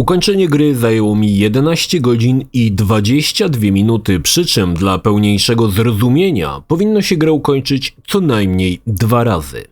Ukończenie gry zajęło mi 11 godzin i 22 minuty, przy czym dla pełniejszego zrozumienia powinno się grę ukończyć co najmniej 2 razy.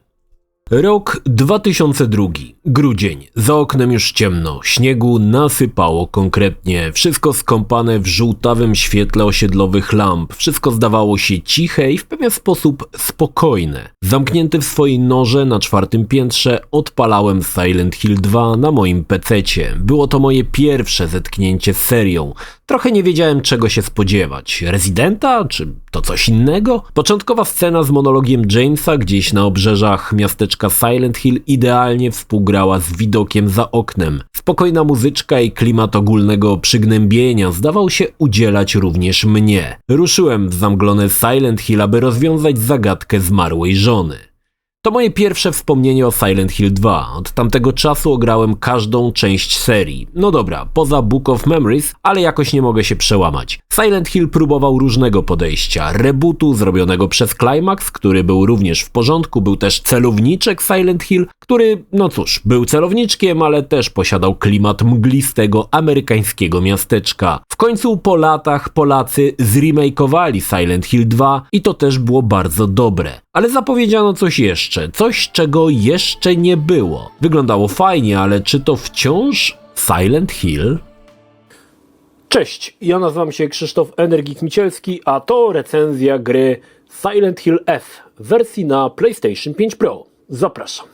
Rok 2002, grudzień, za oknem już ciemno, śniegu nasypało konkretnie, wszystko skąpane w żółtawym świetle osiedlowych lamp, wszystko zdawało się ciche i w pewien sposób spokojne. Zamknięty w swojej norze na 4. piętrze odpalałem Silent Hill 2 na moim pececie. Było to moje pierwsze zetknięcie z serią. Trochę nie wiedziałem, czego się spodziewać. Residenta? Czy to coś innego? Początkowa scena z monologiem Jamesa gdzieś na obrzeżach miasteczka Silent Hill idealnie współgrała z widokiem za oknem. Spokojna muzyczka i klimat ogólnego przygnębienia zdawał się udzielać również mnie. Ruszyłem w zamglone Silent Hill, aby rozwiązać zagadkę zmarłej żony. To moje pierwsze wspomnienie o Silent Hill 2. Od tamtego czasu ograłem każdą część serii. No dobra, poza Book of Memories, ale jakoś nie mogę się przełamać. Silent Hill próbował różnego podejścia. Rebootu zrobionego przez Climax, który był również w porządku. Był też celowniczek Silent Hill, który, no cóż, był celowniczkiem, ale też posiadał klimat mglistego amerykańskiego miasteczka. W końcu po latach Polacy zremakeowali Silent Hill 2 i to też było bardzo dobre. Ale zapowiedziano coś jeszcze, coś czego jeszcze nie było. Wyglądało fajnie, ale czy to wciąż Silent Hill? Cześć, ja nazywam się Krzysztof Energik-Micielski, a to recenzja gry Silent Hill F w wersji na PlayStation 5 Pro. Zapraszam.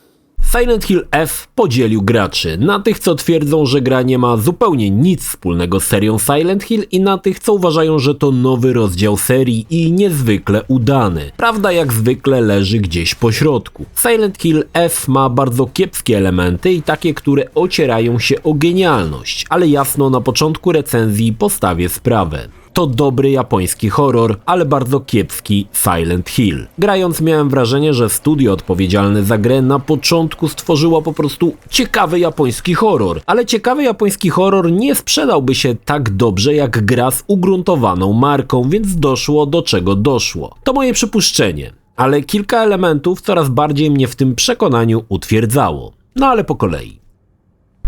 Silent Hill F podzielił graczy na tych, co twierdzą, że gra nie ma zupełnie nic wspólnego z serią Silent Hill i na tych, co uważają, że to nowy rozdział serii i niezwykle udany. Prawda jak zwykle leży gdzieś po środku. Silent Hill F ma bardzo kiepskie elementy i takie, które ocierają się o genialność, ale jasno na początku recenzji postawię sprawę. To dobry japoński horror, ale bardzo kiepski Silent Hill. Grając miałem wrażenie, że studio odpowiedzialne za grę na początku stworzyło po prostu ciekawy japoński horror. Ale ciekawy japoński horror nie sprzedałby się tak dobrze jak gra z ugruntowaną marką, więc doszło do czego doszło. To moje przypuszczenie, ale kilka elementów coraz bardziej mnie w tym przekonaniu utwierdzało. No ale po kolei.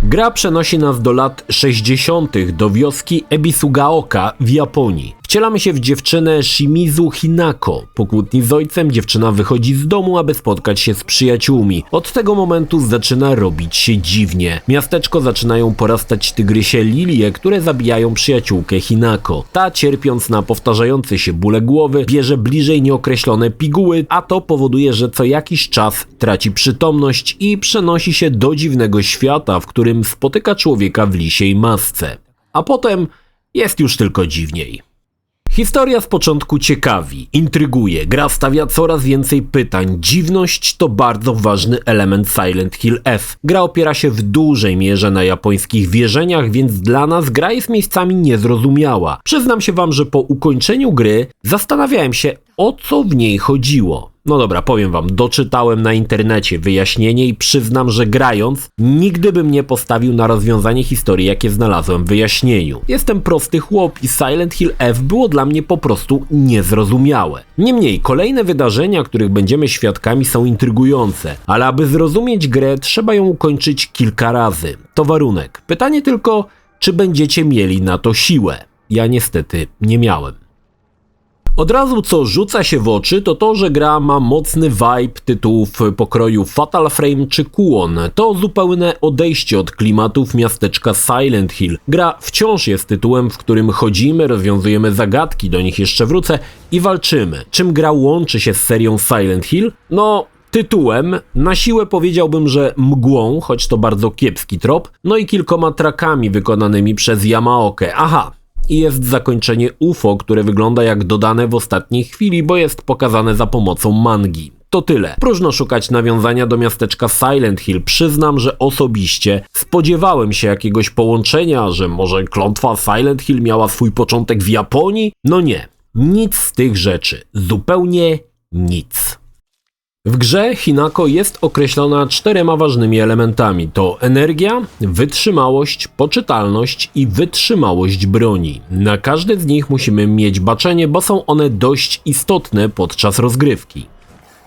Gra przenosi nas do lat 60. do wioski Ebisugaoka w Japonii. Wcielamy się w dziewczynę Shimizu Hinako. Po kłótni z ojcem dziewczyna wychodzi z domu, aby spotkać się z przyjaciółmi. Od tego momentu zaczyna robić się dziwnie. Miasteczko zaczynają porastać tygrysie lilie, które zabijają przyjaciółkę Hinako. Ta, cierpiąc na powtarzające się bóle głowy, bierze bliżej nieokreślone piguły, a to powoduje, że co jakiś czas traci przytomność i przenosi się do dziwnego świata, w którym spotyka człowieka w lisiej masce. A potem jest już tylko dziwniej. Historia z początku ciekawi, intryguje, gra stawia coraz więcej pytań, dziwność to bardzo ważny element Silent Hill F. Gra opiera się w dużej mierze na japońskich wierzeniach, więc dla nas gra jest miejscami niezrozumiała. Przyznam się wam, że po ukończeniu gry zastanawiałem się, o co w niej chodziło. No dobra, powiem wam, doczytałem na internecie wyjaśnienie i przyznam, że grając nigdy bym nie postawił na rozwiązanie historii, jakie znalazłem w wyjaśnieniu. Jestem prosty chłop i Silent Hill F było dla mnie po prostu niezrozumiałe. Niemniej, kolejne wydarzenia, których będziemy świadkami, są intrygujące, ale aby zrozumieć grę, trzeba ją ukończyć kilka razy. To warunek. Pytanie tylko, czy będziecie mieli na to siłę? Ja niestety nie miałem. Od razu co rzuca się w oczy to to, że gra ma mocny vibe tytułów pokroju Fatal Frame czy Kuon. To zupełne odejście od klimatów miasteczka Silent Hill. Gra wciąż jest tytułem, w którym chodzimy, rozwiązujemy zagadki, do nich jeszcze wrócę i walczymy. Czym gra łączy się z serią Silent Hill? No, tytułem, na siłę powiedziałbym, że mgłą, choć to bardzo kiepski trop, no i kilkoma trackami wykonanymi przez Yamaokę. Aha! I jest zakończenie UFO, które wygląda jak dodane w ostatniej chwili, bo jest pokazane za pomocą mangi. To tyle. Próżno szukać nawiązania do miasteczka Silent Hill. Przyznam, że osobiście spodziewałem się jakiegoś połączenia, że może klątwa Silent Hill miała swój początek w Japonii? No nie. Nic z tych rzeczy. Zupełnie nic. W grze Hinako jest określona 4 ważnymi elementami. To energia, wytrzymałość, poczytalność i wytrzymałość broni. Na każdy z nich musimy mieć baczenie, bo są one dość istotne podczas rozgrywki.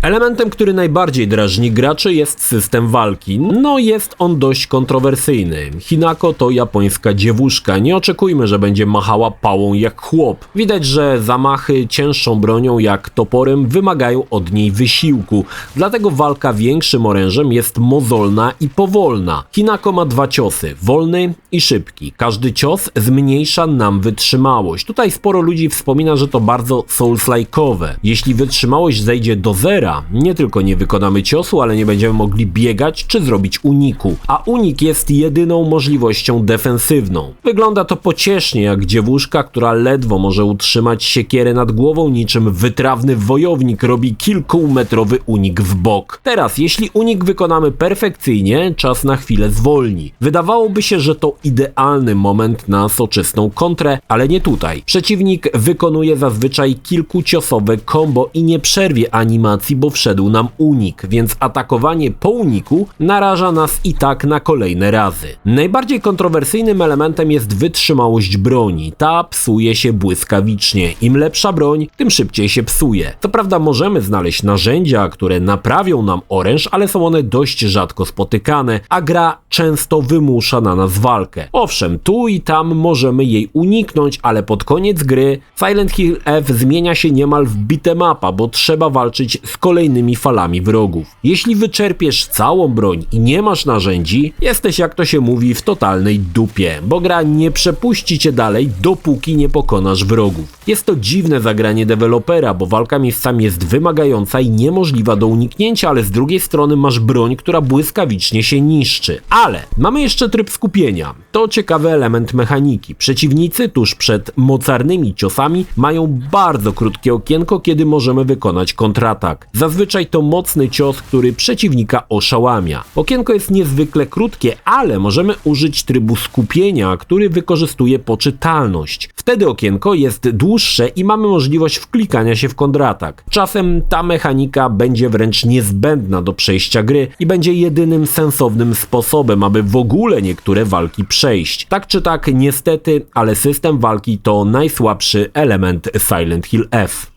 Elementem, który najbardziej drażni graczy, jest system walki. No jest on dość kontrowersyjny. Hinako to japońska dziewuszka, nie oczekujmy, że będzie machała pałą jak chłop. Widać, że zamachy cięższą bronią jak toporem wymagają od niej wysiłku, dlatego walka większym orężem jest mozolna i powolna. Hinako ma 2 ciosy, wolny i szybki. Każdy cios zmniejsza nam wytrzymałość. Tutaj sporo ludzi wspomina, że to bardzo souls-like'owe. Jeśli wytrzymałość zejdzie do zera, nie tylko nie wykonamy ciosu, ale nie będziemy mogli biegać czy zrobić uniku, a unik jest jedyną możliwością defensywną. Wygląda to pociesznie jak dziewuszka, która ledwo może utrzymać siekierę nad głową, niczym wytrawny wojownik robi kilkumetrowy unik w bok. Teraz, jeśli unik wykonamy perfekcyjnie, czas na chwilę zwolni. Wydawałoby się, że to idealny moment na soczystą kontrę, ale nie tutaj. Przeciwnik wykonuje zazwyczaj kilkuciosowe combo i nie przerwie animacji, bo wszedł nam unik, więc atakowanie po uniku naraża nas i tak na kolejne razy. Najbardziej kontrowersyjnym elementem jest wytrzymałość broni. Ta psuje się błyskawicznie. Im lepsza broń, tym szybciej się psuje. Co prawda możemy znaleźć narzędzia, które naprawią nam oręż, ale są one dość rzadko spotykane, a gra często wymusza na nas walkę. Owszem, tu i tam możemy jej uniknąć, ale pod koniec gry Silent Hill F zmienia się niemal w beat'em upa, bo trzeba walczyć z kolejnymi falami wrogów. Jeśli wyczerpiesz całą broń i nie masz narzędzi, jesteś, jak to się mówi, w totalnej dupie, bo gra nie przepuści cię dalej, dopóki nie pokonasz wrogów. Jest to dziwne zagranie dewelopera, bo walka miejscami jest wymagająca i niemożliwa do uniknięcia, ale z drugiej strony masz broń, która błyskawicznie się niszczy. Ale mamy jeszcze tryb skupienia. To ciekawy element mechaniki. Przeciwnicy tuż przed mocarnymi ciosami mają bardzo krótkie okienko, kiedy możemy wykonać kontratak. Zazwyczaj to mocny cios, który przeciwnika oszałamia. Okienko jest niezwykle krótkie, ale możemy użyć trybu skupienia, który wykorzystuje poczytalność. Wtedy okienko jest dłuższe i mamy możliwość wklikania się w kontratak. Czasem ta mechanika będzie wręcz niezbędna do przejścia gry i będzie jedynym sensownym sposobem, aby w ogóle niektóre walki przejść. Tak czy tak, niestety, ale system walki to najsłabszy element Silent Hill F.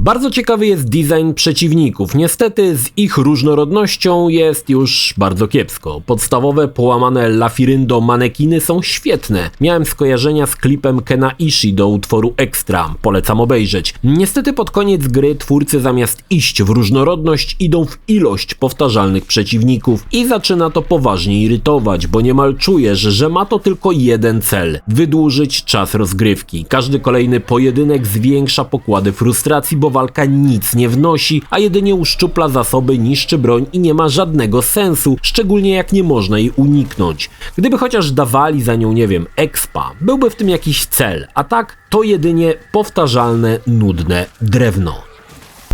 Bardzo ciekawy jest design przeciwników. Niestety z ich różnorodnością jest już bardzo kiepsko. Podstawowe połamane Lafiryndo manekiny są świetne. Miałem skojarzenia z klipem Kena Ishii do utworu Extra. Polecam obejrzeć. Niestety pod koniec gry twórcy zamiast iść w różnorodność idą w ilość powtarzalnych przeciwników i zaczyna to poważnie irytować, bo niemal czujesz, że ma to tylko jeden cel: wydłużyć czas rozgrywki. Każdy kolejny pojedynek zwiększa pokłady frustracji, bo walka nic nie wnosi, a jedynie uszczupla zasoby, niszczy broń i nie ma żadnego sensu, szczególnie jak nie można jej uniknąć. Gdyby chociaż dawali za nią, nie wiem, expa, byłby w tym jakiś cel, a tak to jedynie powtarzalne, nudne drewno.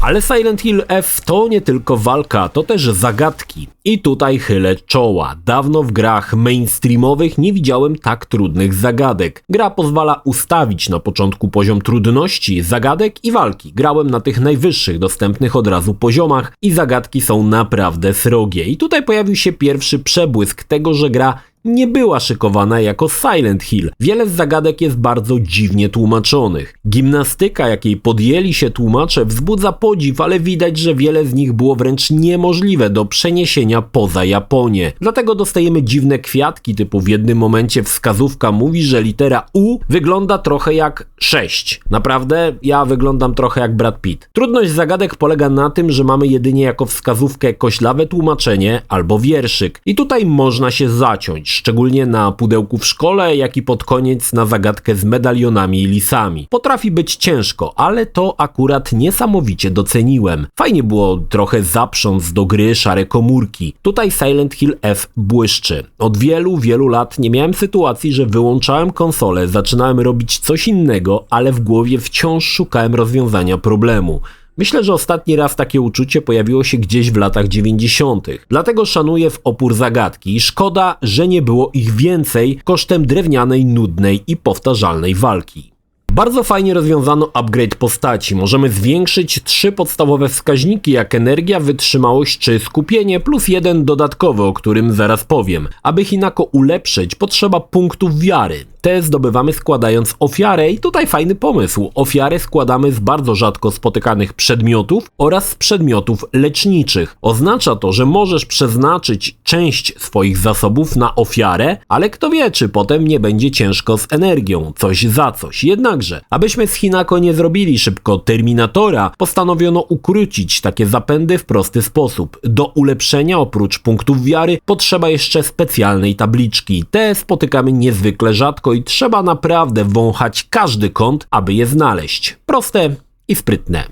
Ale Silent Hill F to nie tylko walka, to też zagadki. I tutaj chylę czoła. Dawno w grach mainstreamowych nie widziałem tak trudnych zagadek. Gra pozwala ustawić na początku poziom trudności zagadek i walki. Grałem na tych najwyższych dostępnych od razu poziomach i zagadki są naprawdę srogie. I tutaj pojawił się pierwszy przebłysk tego, że gra nie była szykowana jako Silent Hill. Wiele z zagadek jest bardzo dziwnie tłumaczonych. Gimnastyka, jakiej podjęli się tłumacze, wzbudza podziw, ale widać, że wiele z nich było wręcz niemożliwe do przeniesienia poza Japonię. Dlatego dostajemy dziwne kwiatki, typu w jednym momencie wskazówka mówi, że litera U wygląda trochę jak 6. Naprawdę, ja wyglądam trochę jak Brad Pitt. Trudność zagadek polega na tym, że mamy jedynie jako wskazówkę koślawe tłumaczenie albo wierszyk. I tutaj można się zaciąć. Szczególnie na pudełku w szkole, jak i pod koniec na zagadkę z medalionami i lisami. Potrafi być ciężko, ale to akurat niesamowicie doceniłem. Fajnie było trochę zaprząc do gry szare komórki. Tutaj Silent Hill F błyszczy. Od wielu lat nie miałem sytuacji, że wyłączałem konsolę, zaczynałem robić coś innego, ale w głowie wciąż szukałem rozwiązania problemu. Myślę, że ostatni raz takie uczucie pojawiło się gdzieś w latach 90. Dlatego szanuję w opór zagadki i szkoda, że nie było ich więcej kosztem drewnianej, nudnej i powtarzalnej walki. Bardzo fajnie rozwiązano upgrade postaci. Możemy zwiększyć 3 podstawowe wskaźniki jak energia, wytrzymałość czy skupienie plus 1 dodatkowy, o którym zaraz powiem. Aby Hinako ulepszyć, potrzeba punktów wiary. te zdobywamy składając ofiarę i tutaj fajny pomysł. Ofiarę składamy z bardzo rzadko spotykanych przedmiotów oraz z przedmiotów leczniczych. Oznacza to, że możesz przeznaczyć część swoich zasobów na ofiarę, ale kto wie, czy potem nie będzie ciężko z energią, coś za coś. Jednakże, abyśmy z Hinako nie zrobili szybko Terminatora, postanowiono ukrócić takie zapędy w prosty sposób. Do ulepszenia oprócz punktów wiary potrzeba jeszcze specjalnej tabliczki. Te spotykamy niezwykle rzadko i trzeba naprawdę wąchać każdy kąt, aby je znaleźć. Proste i sprytne.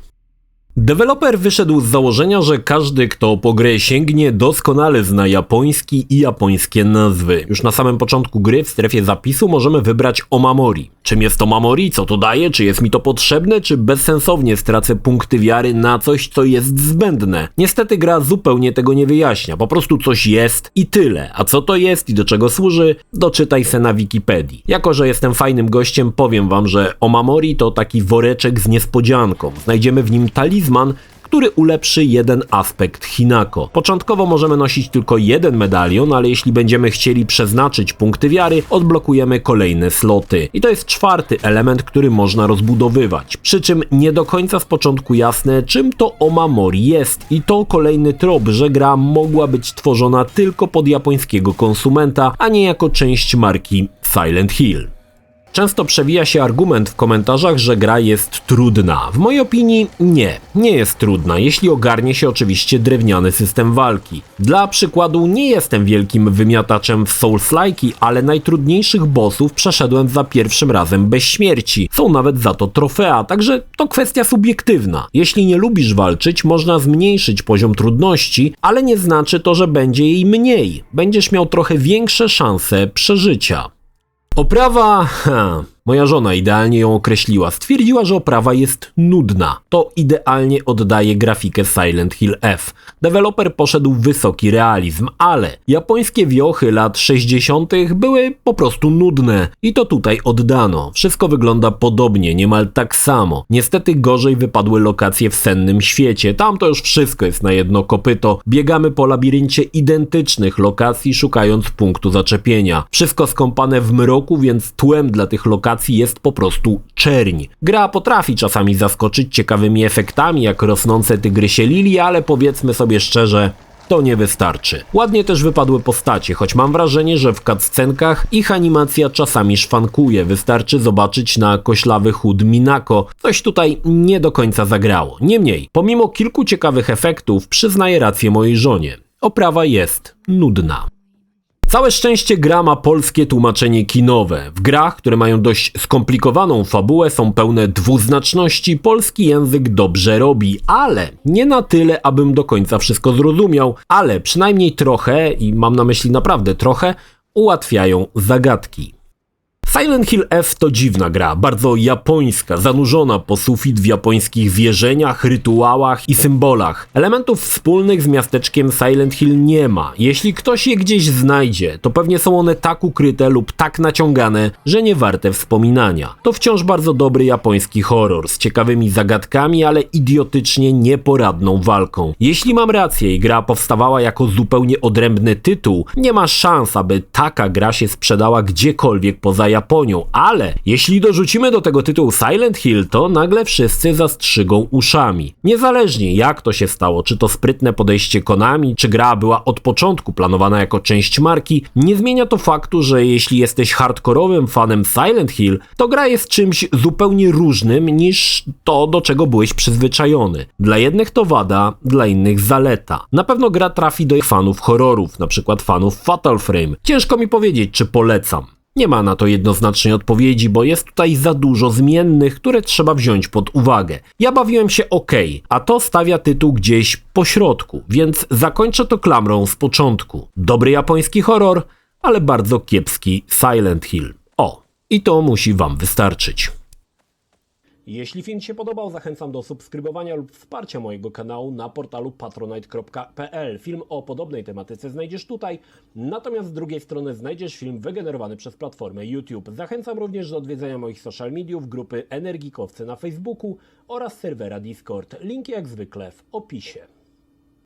Deweloper wyszedł z założenia, że każdy, kto po grę sięgnie, doskonale zna japoński i japońskie nazwy. Już na samym początku gry w strefie zapisu możemy wybrać Omamori. Czym jest Omamori? Co to daje? Czy jest mi to potrzebne? Czy bezsensownie stracę punkty wiary na coś, co jest zbędne? Niestety gra zupełnie tego nie wyjaśnia. Po prostu coś jest i tyle. A co to jest i do czego służy? Doczytaj se na Wikipedii. Jako że jestem fajnym gościem, powiem wam, że Omamori to taki woreczek z niespodzianką. Znajdziemy w nim talizman, który ulepszy jeden aspekt Hinako. Początkowo możemy nosić tylko jeden medalion, ale jeśli będziemy chcieli przeznaczyć punkty wiary, odblokujemy kolejne sloty. I to jest czwarty element, który można rozbudowywać. Przy czym nie do końca z początku jasne, czym to Omamori jest. I to kolejny trop, że gra mogła być tworzona tylko pod japońskiego konsumenta, a nie jako część marki Silent Hill. Często przewija się argument w komentarzach, że gra jest trudna. W mojej opinii nie jest trudna, jeśli ogarnie się oczywiście drewniany system walki. Dla przykładu nie jestem wielkim wymiataczem w Souls-like'i, ale najtrudniejszych bossów przeszedłem za pierwszym razem bez śmierci. Są nawet za to trofea, także to kwestia subiektywna. Jeśli nie lubisz walczyć, można zmniejszyć poziom trudności, ale nie znaczy to, że będzie jej mniej. Będziesz miał trochę większe szanse przeżycia. Oprawa, moja żona idealnie ją określiła. Stwierdziła, że oprawa jest nudna. To idealnie oddaje grafikę Silent Hill F. Deweloper poszedł w wysoki realizm, ale japońskie wiochy lat 60. były po prostu nudne. I to tutaj oddano. Wszystko wygląda podobnie, niemal tak samo. Niestety gorzej wypadły lokacje w sennym świecie. Tam to już wszystko jest na jedno kopyto. Biegamy po labiryncie identycznych lokacji, szukając punktu zaczepienia. Wszystko skąpane w mroku, więc tłem dla tych lokacji jest po prostu czerń. Gra potrafi czasami zaskoczyć ciekawymi efektami, jak rosnące tygrysie lilii, ale powiedzmy sobie szczerze, to nie wystarczy. Ładnie też wypadły postacie, choć mam wrażenie, że w cutscenkach ich animacja czasami szwankuje. Wystarczy zobaczyć na koślawy chód Minako. Coś tutaj nie do końca zagrało. Niemniej, pomimo kilku ciekawych efektów, przyznaję rację mojej żonie. Oprawa jest nudna. Całe szczęście gra ma polskie tłumaczenie kinowe. W grach, które mają dość skomplikowaną fabułę, są pełne dwuznaczności, polski język dobrze robi, ale nie na tyle, abym do końca wszystko zrozumiał, ale przynajmniej trochę, i mam na myśli naprawdę trochę, ułatwiają zagadki. Silent Hill F to dziwna gra, bardzo japońska, zanurzona po sufit w japońskich wierzeniach, rytuałach i symbolach. Elementów wspólnych z miasteczkiem Silent Hill nie ma. Jeśli ktoś je gdzieś znajdzie, to pewnie są one tak ukryte lub tak naciągane, że nie warte wspominania. To wciąż bardzo dobry japoński horror, z ciekawymi zagadkami, ale idiotycznie nieporadną walką. Jeśli mam rację i gra powstawała jako zupełnie odrębny tytuł, nie ma szans, aby taka gra się sprzedała gdziekolwiek poza Japonią, ale jeśli dorzucimy do tego tytuł Silent Hill, to nagle wszyscy zastrzygą uszami. Niezależnie jak to się stało, czy to sprytne podejście Konami, czy gra była od początku planowana jako część marki, nie zmienia to faktu, że jeśli jesteś hardkorowym fanem Silent Hill, to gra jest czymś zupełnie różnym niż to, do czego byłeś przyzwyczajony. Dla jednych to wada, dla innych zaleta. Na pewno gra trafi do fanów horrorów, na przykład fanów Fatal Frame. Ciężko mi powiedzieć, czy polecam. Nie ma na to jednoznacznej odpowiedzi, bo jest tutaj za dużo zmiennych, które trzeba wziąć pod uwagę. Ja bawiłem się a to stawia tytuł gdzieś po środku, więc zakończę to klamrą z początku. Dobry japoński horror, ale bardzo kiepski Silent Hill. I to musi wam wystarczyć. Jeśli film Ci się podobał, zachęcam do subskrybowania lub wsparcia mojego kanału na portalu patronite.pl. Film o podobnej tematyce znajdziesz tutaj, natomiast z drugiej strony znajdziesz film wygenerowany przez platformę YouTube. Zachęcam również do odwiedzenia moich social mediów, grupy Energikowcy na Facebooku oraz serwera Discord. Linki jak zwykle w opisie.